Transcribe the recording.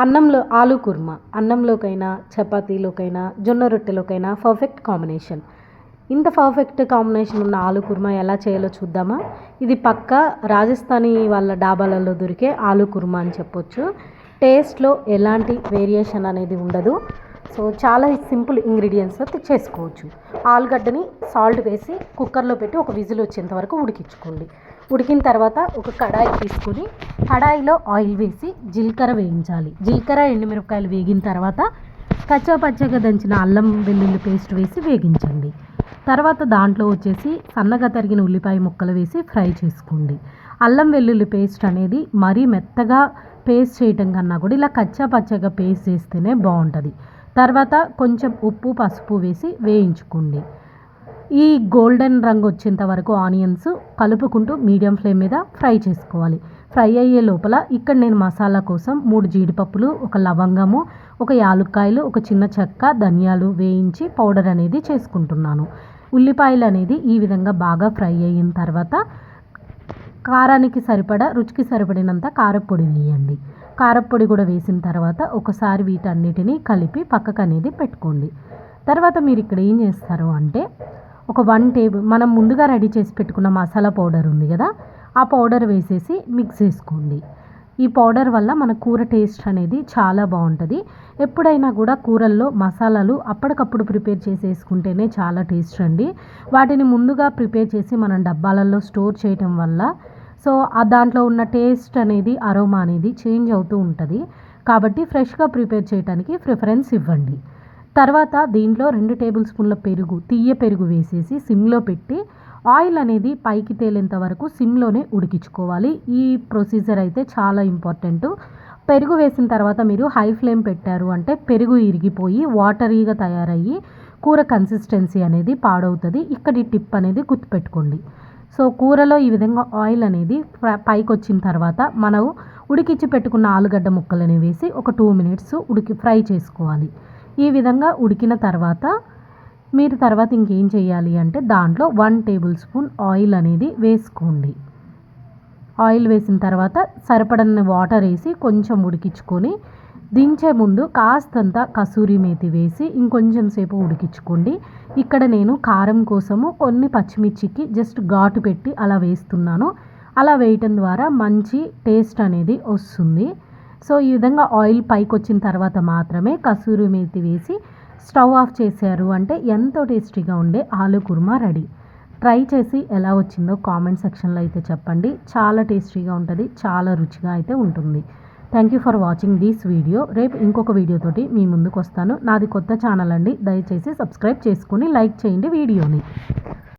అన్నంలో ఆలు కుర్మా అన్నంలోకైనా చపాతీలోకైనా జొన్న రొట్టెలోకైనా పర్ఫెక్ట్ కాంబినేషన్. ఇంత పర్ఫెక్ట్ కాంబినేషన్ ఉన్న ఆలు కుర్మా ఎలా చేయాలో చూద్దామా? ఇది పక్కా రాజస్థానీ వాళ్ళ డాబాలలో దొరికే ఆలు కుర్మా అని చెప్పొచ్చు. టేస్ట్లో ఎలాంటి వేరియేషన్ అనేది ఉండదు. సో చాలా సింపుల్ ఇంగ్రీడియంట్స్తో చేసుకోవచ్చు. ఆలుగడ్డని సాల్ట్ వేసి కుక్కర్లో పెట్టి ఒక విజిల్ వచ్చేంత వరకు ఉడికించుకోండి. ఉడికిన తర్వాత ఒక కడాయి తీసుకొని కడాయిలో ఆయిల్ వేసి జీలకర్ర వేయించాలి. జీలకర్ర ఎండుమిరపకాయలు వేగిన తర్వాత కచ్చాపచ్చగా దంచిన అల్లం వెల్లుల్లి పేస్ట్ వేసి వేగించండి. తర్వాత దాంట్లో వచ్చేసి సన్నగా తరిగిన ఉల్లిపాయ ముక్కలు వేసి ఫ్రై చేసుకోండి. అల్లం వెల్లుల్లి పేస్ట్ అనేది మరీ మెత్తగా పేస్ట్ చేయటం కన్నా కూడా ఇలా కచ్చాపచ్చగా పేస్ట్ చేస్తేనే బాగుంటుంది. తర్వాత కొంచెం ఉప్పు పసుపు వేసి వేయించుకోండి. ఈ గోల్డెన్ రంగు వచ్చేంత వరకు ఆనియన్స్ కలుపుకుంటూ మీడియం ఫ్లేమ్ మీద ఫ్రై చేసుకోవాలి. ఫ్రై అయ్యే లోపల ఇక్కడ నేను మసాలా కోసం 3 జీడిపప్పులు, ఒక లవంగము, ఒక యాలుక్కాయలు, ఒక చిన్న చెక్క, ధనియాలు వేయించి పౌడర్ అనేది చేసుకుంటున్నాను. ఉల్లిపాయలు అనేది ఈ విధంగా బాగా ఫ్రై అయిన తర్వాత కారానికి సరిపడా రుచికి సరిపడినంత కారపొడి వేయండి. కారపొడి కూడా వేసిన తర్వాత ఒకసారి వీటన్నిటిని కలిపి పక్కకు అనేది పెట్టుకోండి. తర్వాత మీరు ఇక్కడ ఏం చేస్తారు అంటే ఒక 1 టేబుల్ మనం ముందుగా రెడీ చేసి పెట్టుకున్న మసాలా పౌడర్ ఉంది కదా, ఆ పౌడర్ వేసేసి మిక్స్ చేసుకోండి. ఈ పౌడర్ వల్ల మన కూర టేస్ట్ అనేది చాలా బాగుంటుంది. ఎప్పుడైనా కూడా కూరల్లో మసాలాలు అప్పటికప్పుడు ప్రిపేర్ చేసేసుకుంటేనే చాలా టేస్ట్ అండి. వాటిని ముందుగా ప్రిపేర్ చేసి మనం డబ్బాలలో స్టోర్ చేయటం వల్ల సో దాంట్లో ఉన్న టేస్ట్ అనేది అరోమా అనేది చేంజ్ అవుతూ ఉంటుంది. కాబట్టి ఫ్రెష్గా ప్రిపేర్ చేయడానికి ప్రిఫరెన్స్ ఇవ్వండి. తర్వాత దీంట్లో 2 టేబుల్ స్పూన్ల పెరుగు, తియ్య పెరుగు వేసేసి సిమ్లో పెట్టి ఆయిల్ అనేది పైకి తేలేంత వరకు సిమ్లోనే ఉడికించుకోవాలి. ఈ ప్రొసీజర్ అయితే చాలా ఇంపార్టెంట్. పెరుగు వేసిన తర్వాత మీరు హై ఫ్లేమ్ పెట్టారు అంటే పెరుగు ఇరిగిపోయి వాటరీగా తయారయ్యి కూర కన్సిస్టెన్సీ అనేది పాడవుతుంది. ఇక్కడ ఈ టిప్ అనేది గుర్తుపెట్టుకోండి. సో కూరలో ఈ విధంగా ఆయిల్ అనేది పైకి వచ్చిన తర్వాత మనం ఉడికించి పెట్టుకున్న ఆలుగడ్డ ముక్కలని వేసి ఒక 2 మినిట్స్ ఫ్రై చేసుకోవాలి. ఈ విధంగా ఉడికిన తర్వాత మీరు తర్వాత ఇంకేం చేయాలి అంటే దాంట్లో 1 టేబుల్ స్పూన్ ఆయిల్ అనేది వేసుకోండి. ఆయిల్ వేసిన తర్వాత సరిపడని వాటర్ వేసి కొంచెం ఉడికించుకొని దించే ముందు కాస్తంత కసూరి మేతి వేసి ఇంకొంచెం సేపు ఉడికించుకోండి. ఇక్కడ నేను కారం కోసము కొన్ని పచ్చిమిర్చికి జస్ట్ ఘాటు పెట్టి అలా వేస్తున్నాను. అలా వేయటం ద్వారా మంచి టేస్ట్ అనేది వస్తుంది. సో ఈ విధంగా ఆయిల్ పైకి వచ్చిన తర్వాత మాత్రమే కసూరి మేతి వేసి స్టవ్ ఆఫ్ చేశారు అంటే ఎంతో టేస్టీగా ఉండే ఆలు కుర్మా రెడీ. ట్రై చేసి ఎలా వచ్చిందో కామెంట్ సెక్షన్లో అయితే చెప్పండి. చాలా టేస్టీగా ఉంటుంది, చాలా రుచిగా అయితే ఉంటుంది. Thank you for watching this video. రేపు ఇంకొక వీడియోతోటి మీ ముందుకు వస్తాను. నాది కొత్త ఛానల్ అండి, దయచేసి సబ్స్క్రైబ్ చేసుకొని లైక్ చేయండి వీడియోని.